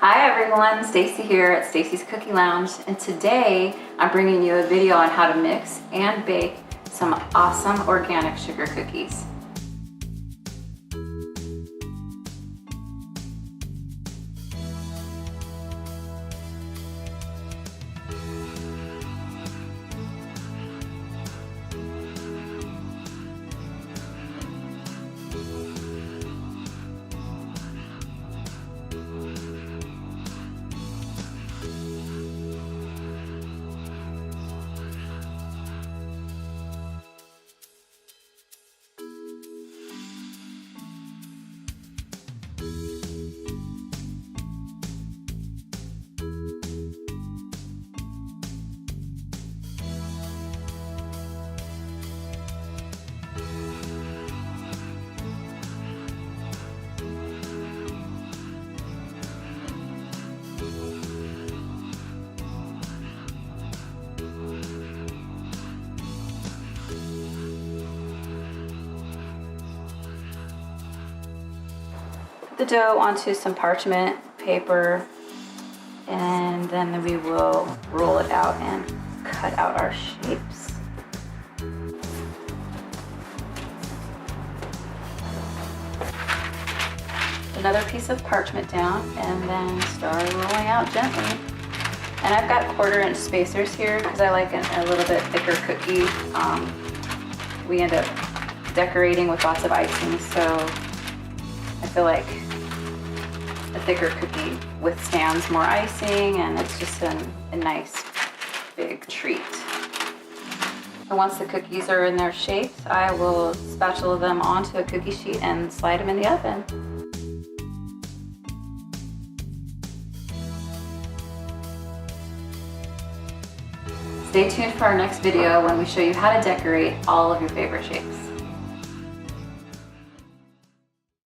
Hi everyone, Stacy here at Stacys Cookie Lounge, and today I'm bringing you a video on how to mix and bake some awesome organic sugar cookies. Put the dough onto some parchment paper, and then we will roll it out and cut out our shapes. Another piece of parchment down, and then start rolling out gently. And I've got 1/4-inch spacers here because I like a little bit thicker cookie. We end up decorating with lots of icing, so I feel like a thicker cookie withstands more icing, and it's just a nice big treat. And once the cookies are in their shapes, I will spatula them onto a cookie sheet and slide them in the oven. Stay tuned for our next video when we show you how to decorate all of your favorite shapes.